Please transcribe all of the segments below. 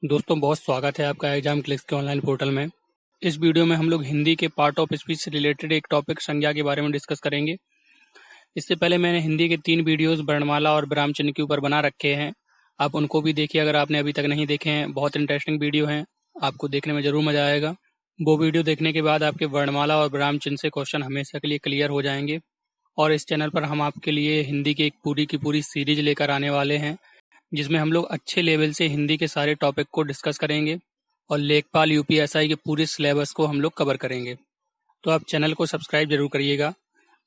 दोस्तों बहुत स्वागत है आपका एग्जाम क्लिक्स के ऑनलाइन पोर्टल में। इस वीडियो में हम लोग हिंदी के पार्ट ऑफ स्पीच से रिलेटेड एक टॉपिक संज्ञा के बारे में डिस्कस करेंगे। इससे पहले मैंने हिंदी के 3 वीडियोस वर्णमाला और विराम चिन्ह के ऊपर बना रखे हैं। आप उनको भी देखिए अगर आपने अभी तक नहीं देखे हैं। बहुत इंटरेस्टिंग वीडियो हैं, आपको देखने में ज़रूर मज़ा आएगा। वो वीडियो देखने के बाद आपके वर्णमाला और विराम चिन्ह से क्वेश्चन हमेशा के लिए क्लियर हो जाएंगे। और इस चैनल पर हम आपके लिए हिंदी की एक पूरी की पूरी सीरीज लेकर आने वाले हैं, जिसमें हम लोग अच्छे लेवल से हिंदी के सारे टॉपिक को डिस्कस करेंगे और लेखपाल यूपीएसआई के पूरे सिलेबस को हम लोग कवर करेंगे। तो आप चैनल को सब्सक्राइब जरूर करिएगा,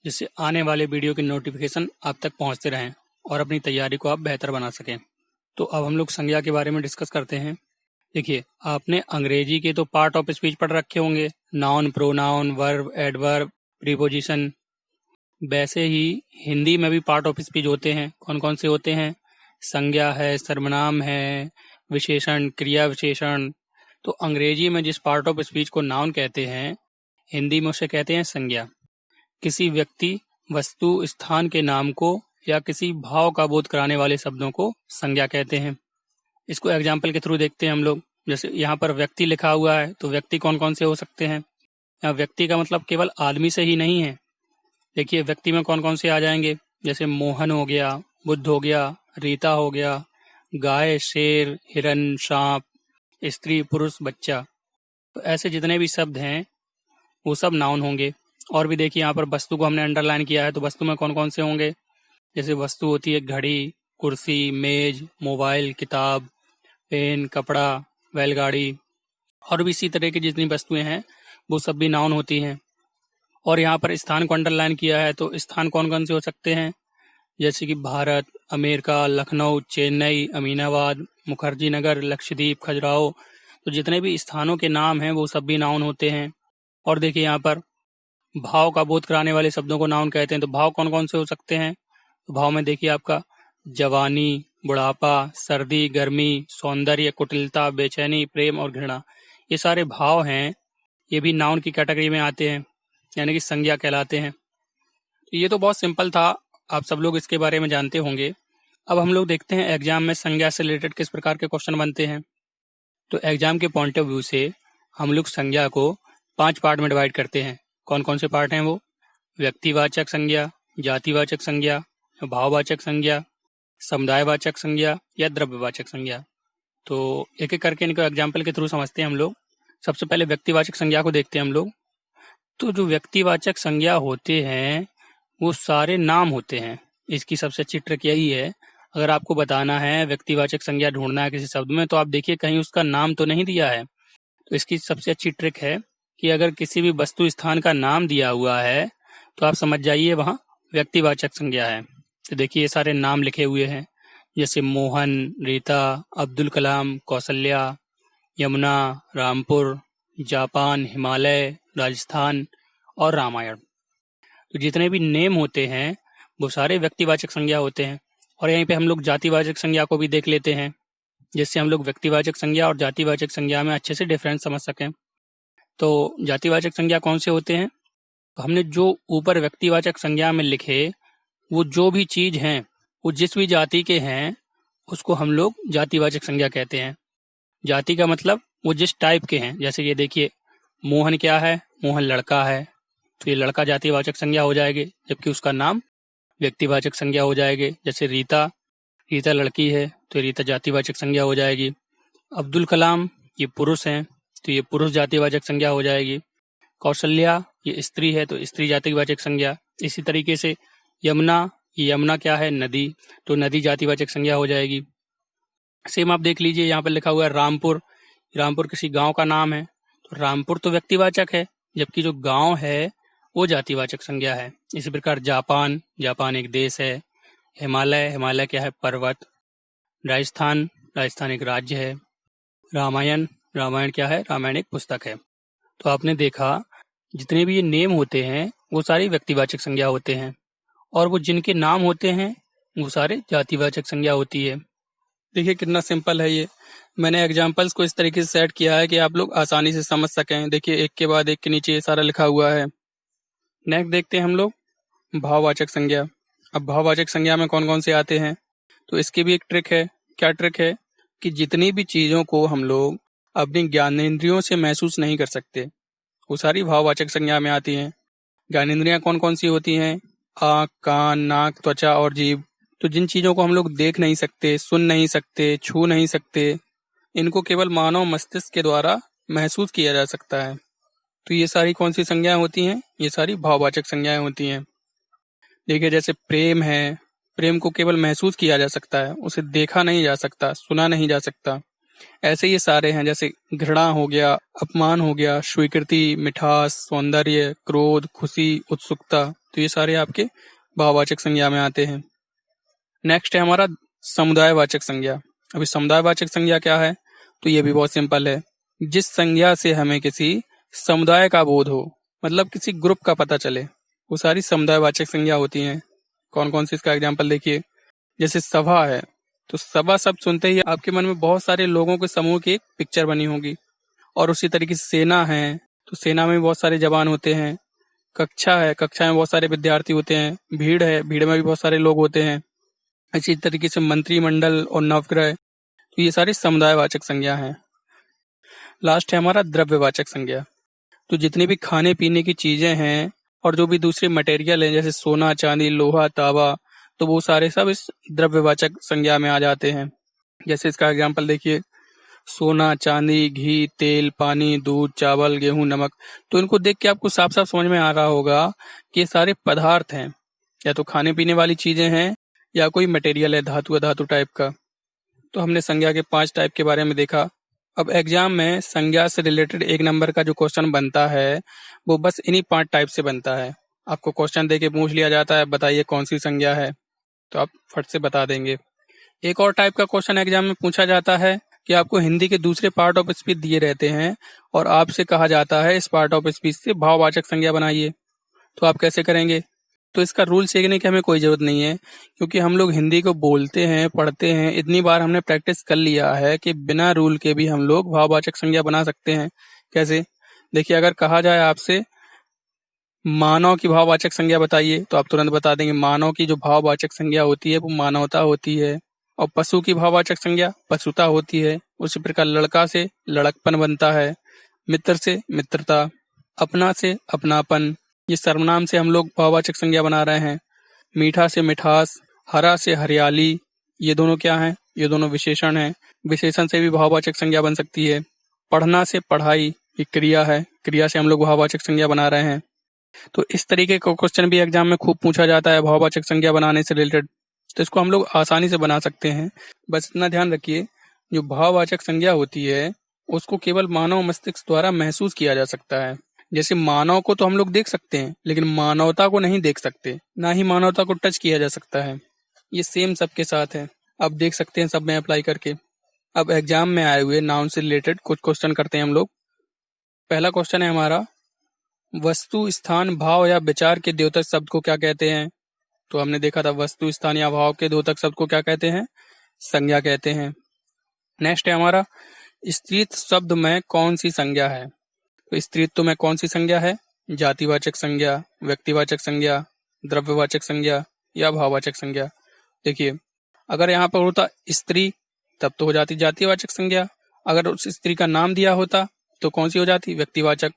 जिससे आने वाले वीडियो की नोटिफिकेशन आप तक पहुंचते रहें और अपनी तैयारी को आप बेहतर बना सकें। तो अब हम लोग संज्ञा के बारे में डिस्कस करते हैं। देखिए, आपने अंग्रेजी के तो पार्ट ऑफ स्पीच पढ़ रखे होंगे, noun, pronoun, verb, adverb, preposition. वैसे ही हिंदी में भी पार्ट ऑफ स्पीच होते हैं। कौन कौन से होते हैं? संज्ञा है, सर्वनाम है, विशेषण, क्रिया विशेषण। तो अंग्रेजी में जिस पार्ट ऑफ स्पीच को नाउन कहते हैं, हिंदी में उसे कहते हैं संज्ञा। किसी व्यक्ति, वस्तु, स्थान के नाम को या किसी भाव का बोध कराने वाले शब्दों को संज्ञा कहते हैं। इसको एग्जाम्पल के थ्रू देखते हैं हम लोग। जैसे यहाँ पर व्यक्ति लिखा हुआ है, तो व्यक्ति कौन कौन से हो सकते हैं? यहाँ व्यक्ति का मतलब केवल आदमी से ही नहीं है। देखिए, व्यक्ति में कौन कौन से आ जाएंगे, जैसे मोहन हो गया, बुद्ध हो गया, रीता हो गया, गाय, शेर, हिरन, सांप, स्त्री, पुरुष, बच्चा। तो ऐसे जितने भी शब्द हैं वो सब नाउन होंगे। और भी देखिए, यहाँ पर वस्तु को हमने अंडरलाइन किया है, तो वस्तु में कौन कौन से होंगे? जैसे वस्तु होती है घड़ी, कुर्सी, मेज, मोबाइल, किताब, पेन, कपड़ा, बैलगाड़ी। और भी इसी तरह की जितनी वस्तुएं हैं वो सब भी नाउन होती हैं। और यहाँ पर स्थान को अंडरलाइन किया है, तो स्थान कौन कौन से हो सकते हैं? जैसे कि भारत, अमेरिका, लखनऊ, चेन्नई, अमीनाबाद, मुखर्जी नगर, लक्षद्वीप, खजुराहो। तो जितने भी स्थानों के नाम हैं वो सब भी नाउन होते हैं। और देखिए, यहाँ पर भाव का बोध कराने वाले शब्दों को नाउन कहते हैं। तो भाव कौन कौन से हो सकते हैं? तो भाव में देखिए आपका जवानी, बुढ़ापा, सर्दी, गर्मी, सौंदर्य, कुटिलता, बेचैनी, प्रेम और घृणा। ये सारे भाव हैं, ये भी नाउन की कैटेगरी में आते हैं, यानी कि संज्ञा कहलाते हैं। तो ये तो बहुत सिंपल था, आप सब लोग इसके बारे में जानते होंगे। अब हम लोग देखते हैं एग्जाम में संज्ञा से रिलेटेड किस प्रकार के क्वेश्चन बनते हैं। तो एग्जाम के पॉइंट ऑफ व्यू से हम लोग संज्ञा को 5 पार्ट में डिवाइड करते हैं। कौन कौन से पार्ट हैं वो? व्यक्तिवाचक संज्ञा, जातिवाचक संज्ञा, भाववाचक संज्ञा, समुदायवाचक संज्ञा या द्रव्यवाचक संज्ञा। तो एक एक करके इनको एग्जाम्पल के थ्रू समझते हैं हम लोग। सबसे पहले व्यक्तिवाचक संज्ञा को देखते हैं हम लोग। तो जो व्यक्तिवाचक संज्ञा होते हैं वो सारे नाम होते हैं। इसकी सबसे अच्छी ट्रिक यही है, अगर आपको बताना है व्यक्तिवाचक संज्ञा ढूंढना है किसी शब्द में, तो आप देखिए कहीं उसका नाम तो नहीं दिया है। तो इसकी सबसे अच्छी ट्रिक है कि अगर किसी भी वस्तु स्थान का नाम दिया हुआ है तो आप समझ जाइए वहाँ व्यक्तिवाचक संज्ञा है। तो देखिए, ये सारे नाम लिखे हुए हैं, जैसे मोहन, रीता, अब्दुल कलाम, कौशल्या, यमुना, रामपुर, जापान, हिमालय, राजस्थान और रामायण। तो जितने भी नेम होते हैं वो सारे व्यक्तिवाचक संज्ञा होते हैं। और यहीं पे हम लोग जातिवाचक संज्ञा को भी देख लेते हैं, जिससे हम लोग व्यक्तिवाचक संज्ञा और जातिवाचक संज्ञा में अच्छे से डिफरेंस समझ सकें। तो जातिवाचक संज्ञा कौन से होते हैं? तो हमने जो ऊपर व्यक्तिवाचक संज्ञा में लिखे वो जो भी चीज हैं वो जिस भी जाति के हैं उसको हम लोग जातिवाचक संज्ञा कहते हैं। जाति का मतलब वो जिस टाइप के हैं। जैसे ये देखिए, मोहन क्या है? मोहन लड़का है, तो ये लड़का जातिवाचक संज्ञा हो जाएगी, जबकि उसका नाम व्यक्तिवाचक संज्ञा हो जाएगी। जैसे रीता, रीता लड़की है तो रीता जातिवाचक संज्ञा हो जाएगी। अब्दुल कलाम, ये पुरुष हैं तो ये पुरुष जातिवाचक संज्ञा हो जाएगी। कौशल्या, ये स्त्री है तो स्त्री जातिवाचक संज्ञा। इसी तरीके से यमुना, ये यमुना क्या है? नदी, तो नदी जातिवाचक संज्ञा हो जाएगी। सेम आप देख लीजिए, यहाँ पर लिखा हुआ है रामपुर। रामपुर किसी गांव का नाम है, तो रामपुर तो व्यक्तिवाचक है, जबकि जो गांव है वो जातिवाचक संज्ञा है। इसी प्रकार जापान, जापान एक देश है। हिमालय, हिमालय क्या है? पर्वत। राजस्थान, राजस्थान एक राज्य है। रामायण, रामायण क्या है? रामायण एक पुस्तक है। तो आपने देखा जितने भी ये नेम होते हैं वो सारी व्यक्तिवाचक संज्ञा होते हैं, और वो जिनके नाम होते हैं वो सारे जातिवाचक संज्ञा होती है। देखिए कितना सिंपल है ये। मैंने एग्जाम्पल्स को इस तरीके से सेट किया है कि आप लोग आसानी से समझ सकें। देखिए, एक के बाद एक के नीचे ये सारा लिखा हुआ है। नेक्स्ट देखते हैं हम लोग भाववाचक संज्ञा। अब भाववाचक संज्ञा में कौन कौन से आते हैं? तो इसकी भी एक ट्रिक है। क्या ट्रिक है? कि जितनी भी चीजों को हम लोग अपनी ज्ञानेंद्रियों से महसूस नहीं कर सकते, वो सारी भाववाचक संज्ञा में आती हैं। ज्ञानेंद्रियां कौन कौन सी होती हैं? आँख, कान, नाक, त्वचा और जीभ। तो जिन चीजों को हम लोग देख नहीं सकते, सुन नहीं सकते, छू नहीं सकते, इनको केवल मानव मस्तिष्क के द्वारा महसूस किया जा सकता है। तो ये सारी कौन सी संज्ञाएं होती हैं? ये सारी भाववाचक संज्ञाएं होती हैं। देखिए, जैसे प्रेम है, प्रेम को केवल महसूस किया जा सकता है, उसे देखा नहीं जा सकता, सुना नहीं जा सकता। ऐसे ये सारे हैं, जैसे घृणा हो गया, अपमान हो गया, स्वीकृति, मिठास, सौंदर्य, क्रोध, खुशी, उत्सुकता। तो ये सारे आपके भाववाचक संज्ञा में आते हैं। नेक्स्ट है हमारा समुदायवाचक संज्ञा। अभी समुदायवाचक संज्ञा क्या है? तो ये भी बहुत सिंपल है। जिस संज्ञा से हमें किसी समुदाय का बोध हो, मतलब किसी ग्रुप का पता चले, वो सारी समुदायवाचक संज्ञा होती हैं। कौन कौन सी? इसका एग्जाम्पल देखिए, जैसे सभा है, तो सभा शब्द सुनते ही आपके मन में बहुत सारे लोगों के समूह की एक पिक्चर बनी होगी। और उसी तरीके से सेना है, तो सेना में भी बहुत सारे जवान होते हैं। कक्षा है, कक्षा में बहुत सारे विद्यार्थी होते हैं। भीड़ है, भीड़ में भी बहुत सारे लोग होते हैं। इसी तरीके से मंत्रिमंडल और नवग्रह, तो ये सारी समुदायवाचक संज्ञा हैं। लास्ट है हमारा द्रव्यवाचक संज्ञा। तो जितनी भी खाने पीने की चीजें हैं और जो भी दूसरे मटेरियल हैं, जैसे सोना, चांदी, लोहा, तांबा, तो वो सारे सब इस द्रव्यवाचक संज्ञा में आ जाते हैं। जैसे इसका एग्जाम्पल देखिए, सोना, चांदी, घी, तेल, पानी, दूध, चावल, गेहूं, नमक। तो इनको देख के आपको साफ साफ समझ में आ रहा होगा कि ये सारे पदार्थ हैं, या तो खाने पीने वाली चीजें हैं या कोई मटेरियल है, धातु धातु टाइप का। तो हमने संज्ञा के 5 टाइप के बारे में देखा। अब एग्जाम में संज्ञा से रिलेटेड 1 नंबर का जो क्वेश्चन बनता है, वो बस इन्हीं 5 टाइप से बनता है। आपको क्वेश्चन देके पूछ लिया जाता है, बताइए कौन सी संज्ञा है, तो आप फट से बता देंगे। एक और टाइप का क्वेश्चन एग्जाम में पूछा जाता है कि आपको हिंदी के दूसरे पार्ट ऑफ स्पीच दिए रहते हैं और आपसे कहा जाता है इस पार्ट ऑफ स्पीच से भाववाचक संज्ञा बनाइए। तो आप कैसे करेंगे? तो इसका रूल सीखने की हमें कोई जरूरत नहीं है, क्योंकि हम लोग हिंदी को बोलते हैं, पढ़ते हैं, इतनी बार हमने प्रैक्टिस कर लिया है कि बिना रूल के भी हम लोग भाववाचक संज्ञा बना सकते हैं। कैसे? देखिए, अगर कहा जाए आपसे मानव की भाववाचक संज्ञा बताइए, तो आप तुरंत बता देंगे मानव की जो भाववाचक संज्ञा होती है वो मानवता होती है। और पशु की भाववाचक संज्ञा पशुता होती है। उसी प्रकार लड़का से लड़कपन बनता है, मित्र से मित्रता, अपना से अपनापन। ये सर्वनाम से हम लोग भाववाचक संज्ञा बना रहे हैं। मीठा से मिठास, हरा से हरियाली, ये दोनों क्या हैं? ये दोनों विशेषण हैं। विशेषण से भी भाववाचक संज्ञा बन सकती है। पढ़ना से पढ़ाई, ये क्रिया है, क्रिया से हम लोग भाववाचक संज्ञा बना रहे हैं। तो इस तरीके का क्वेश्चन भी एग्जाम में खूब पूछा जाता है भाववाचक संज्ञा बनाने से रिलेटेड। तो इसको हम लोग आसानी से बना सकते हैं। बस इतना ध्यान रखिए, जो भाववाचक संज्ञा होती है उसको केवल मानव मस्तिष्क द्वारा महसूस किया जा सकता है। जैसे मानव को तो हम लोग देख सकते हैं, लेकिन मानवता को नहीं देख सकते, ना ही मानवता को टच किया जा सकता है। ये सेम सबके साथ है, आप देख सकते हैं सब में अप्लाई करके। अब एग्जाम में आए हुए नाउन से रिलेटेड कुछ क्वेश्चन करते हैं हम लोग। पहला क्वेश्चन है हमारा, वस्तु, स्थान, भाव या विचार के द्योतक शब्द को क्या कहते हैं? तो हमने देखा था वस्तु, स्थान या भाव के द्योतक शब्द को क्या कहते हैं? संज्ञा कहते हैं। नेक्स्ट है हमारा, स्त्रीत्व शब्द में कौन सी संज्ञा है? तो स्त्रीत्व में कौन सी संज्ञा है? जातिवाचक संज्ञा, व्यक्तिवाचक संज्ञा, द्रव्यवाचक संज्ञा या भाववाचक संज्ञा। देखिए, अगर यहाँ पर होता स्त्री, तब तो हो जाती जातिवाचक संज्ञा। अगर उस स्त्री का नाम दिया होता तो कौन सी हो जाती? व्यक्तिवाचक।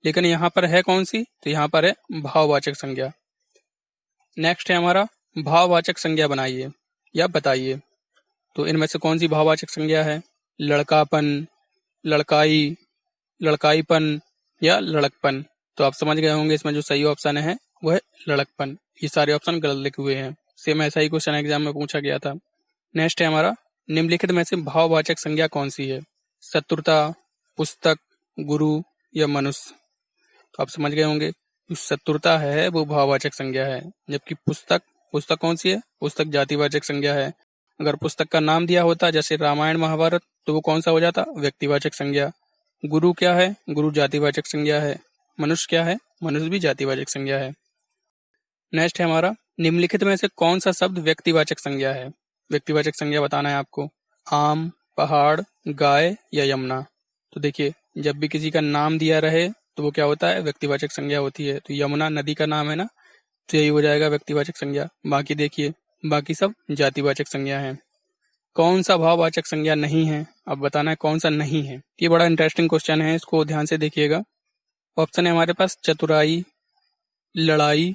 लेकिन यहाँ पर है कौन सी? तो यहाँ पर है भाववाचक संज्ञा। नेक्स्ट है हमारा, भाववाचक संज्ञा बनाइए या बताइए। तो इनमें से कौन सी भाववाचक संज्ञा है? लड़कापन, लड़काई, लड़काईपन या लड़कपन। तो आप समझ गए होंगे इसमें जो सही ऑप्शन है वो है लड़कपन। ये सारे ऑप्शन गलत लिखे हुए हैं। सेम ऐसा ही क्वेश्चन एग्जाम में पूछा गया था। नेक्स्ट है हमारा, निम्नलिखित में से भाववाचक संज्ञा कौन सी है? शत्रुता, पुस्तक, गुरु या मनुष्य। तो आप समझ गए होंगे, जो शत्रुता है वो भाववाचक संज्ञा है, जबकि पुस्तक, पुस्तक कौन सी है? पुस्तक जातिवाचक संज्ञा है। अगर पुस्तक का नाम दिया होता जैसे रामायण महाभारत, तो वो कौन सा हो जाता? व्यक्तिवाचक संज्ञा। गुरु क्या है? गुरु जातिवाचक संज्ञा है। मनुष्य क्या है? मनुष्य भी जातिवाचक संज्ञा है। नेक्स्ट है हमारा, निम्नलिखित में से कौन सा शब्द व्यक्तिवाचक संज्ञा है? व्यक्तिवाचक संज्ञा बताना है आपको। आम, पहाड़, गाय या यमुना। तो देखिए, जब भी किसी का नाम दिया रहे तो वो क्या होता है? व्यक्तिवाचक संज्ञा होती है। तो यमुना नदी का नाम है ना, तो यही हो जाएगा व्यक्तिवाचक संज्ञा। बाकी देखिए, बाकी सब जातिवाचक संज्ञा है। कौन सा भाववाचक संज्ञा नहीं है, अब बताना है कौन सा नहीं है। ये बड़ा इंटरेस्टिंग क्वेश्चन है, इसको ध्यान से देखिएगा। ऑप्शन है हमारे पास चतुराई, लड़ाई,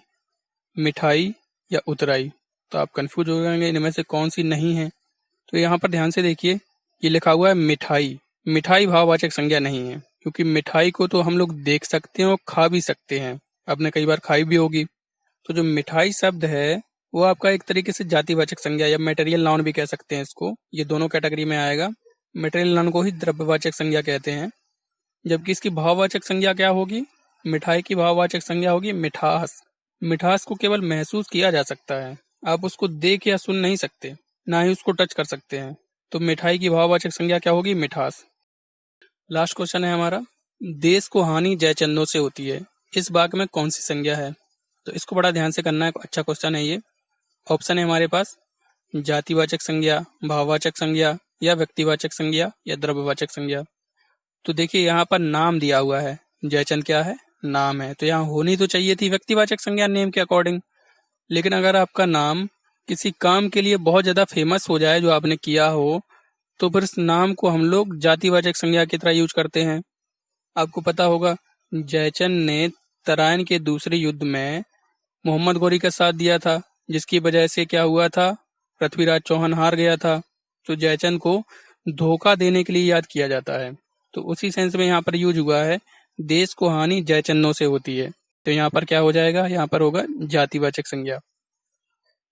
मिठाई या उतराई। तो आप कंफ्यूज हो जाएंगे इनमें से कौन सी नहीं है। तो यहाँ पर ध्यान से देखिए, ये लिखा हुआ है मिठाई। मिठाई भाववाचक संज्ञा नहीं है, क्योंकि मिठाई को तो हम लोग देख सकते हैं और खा भी सकते हैं, आपने कई बार खाई भी होगी। तो जो मिठाई शब्द है वो आपका एक तरीके से जातिवाचक संज्ञा या मटेरियल नाउन भी कह सकते हैं इसको, ये दोनों कैटेगरी में आएगा। मटेरियल नाउन को ही द्रव्यवाचक संज्ञा कहते हैं, जबकि इसकी भाववाचक संज्ञा क्या होगी, मिठाई की भाववाचक संज्ञा होगी मिठास। मिठास को केवल महसूस किया जा सकता है, आप उसको देख या सुन नहीं सकते, ना ही उसको टच कर सकते हैं। तो मिठाई की भाववाचक संज्ञा क्या होगी, मिठास। लास्ट क्वेश्चन है हमारा, देश को हानि जयचंदों से होती है, इस वाक्य में कौन सी संज्ञा है। तो इसको बड़ा ध्यान से करना है, अच्छा क्वेश्चन है ये। ऑप्शन है हमारे पास जातिवाचक संज्ञा, भाववाचक संज्ञा या व्यक्तिवाचक संज्ञा या द्रव्यवाचक संज्ञा। तो देखिए यहाँ पर नाम दिया हुआ है, जयचंद क्या है, नाम है, तो यहाँ होनी तो चाहिए थी व्यक्तिवाचक संज्ञा नेम के अकॉर्डिंग। लेकिन अगर आपका नाम किसी काम के लिए बहुत ज्यादा फेमस हो जाए जो आपने किया हो, तो फिर इस नाम को हम लोग जातिवाचक संज्ञा की तरह यूज करते हैं। आपको पता होगा जयचंद ने तराइन के दूसरे युद्ध में मोहम्मद गौरी का साथ दिया था, जिसकी वजह से क्या हुआ था, पृथ्वीराज चौहान हार गया था। तो जयचंद को धोखा देने के लिए याद किया जाता है। तो उसी सेंस में यहाँ पर यूज हुआ है, देश को हानि जयचंदों से होती है। तो यहाँ पर क्या हो जाएगा, यहाँ पर होगा जातिवाचक संज्ञा।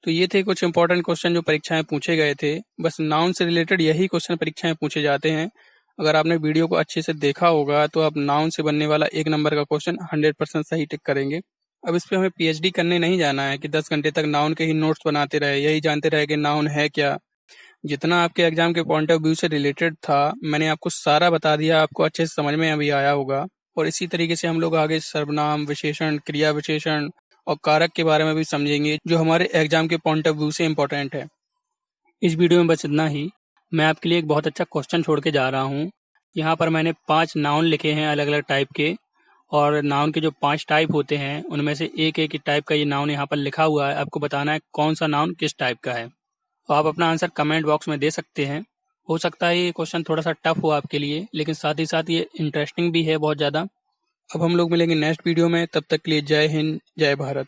तो ये थे कुछ इंपॉर्टेंट क्वेश्चन जो परीक्षाएं पूछे गए थे। बस नाउन से रिलेटेड यही क्वेश्चन परीक्षाएं पूछे जाते हैं। अगर आपने वीडियो को अच्छे से देखा होगा तो आप नाउन से बनने वाला 1 नंबर का क्वेश्चन 100% सही टिक करेंगे। अब इस पे हमें पीएचडी करने नहीं जाना है कि 10 घंटे तक नाउन के ही नोट्स बनाते रहे, यही जानते रहे कि नाउन है क्या। जितना आपके एग्जाम के पॉइंट ऑफ व्यू से रिलेटेड था, मैंने आपको सारा बता दिया, आपको अच्छे से समझ में अभी आया होगा। और इसी तरीके से हम लोग आगे सर्वनाम, विशेषण, क्रिया विशेषण और कारक के बारे में भी समझेंगे, जो हमारे एग्जाम के पॉइंट ऑफ व्यू से इम्पोर्टेंट है। इस वीडियो में बस इतना ही। मैं आपके लिए एक बहुत अच्छा क्वेश्चन छोड़ के जा रहा हूँ। यहाँ पर मैंने 5 नाउन लिखे हैं अलग अलग टाइप के, और नाउन के जो 5 टाइप होते हैं उनमें से एक एक टाइप का ये नाउन यहाँ पर लिखा हुआ है। आपको बताना है कौन सा नाउन किस टाइप का है। तो आप अपना आंसर कमेंट बॉक्स में दे सकते हैं। हो सकता है ये क्वेश्चन थोड़ा सा टफ हो आपके लिए, लेकिन साथ ही साथ ये इंटरेस्टिंग भी है बहुत ज़्यादा। अब हम लोग मिलेंगे नेक्स्ट वीडियो में, तब तक के लिए जय हिंद, जय भारत।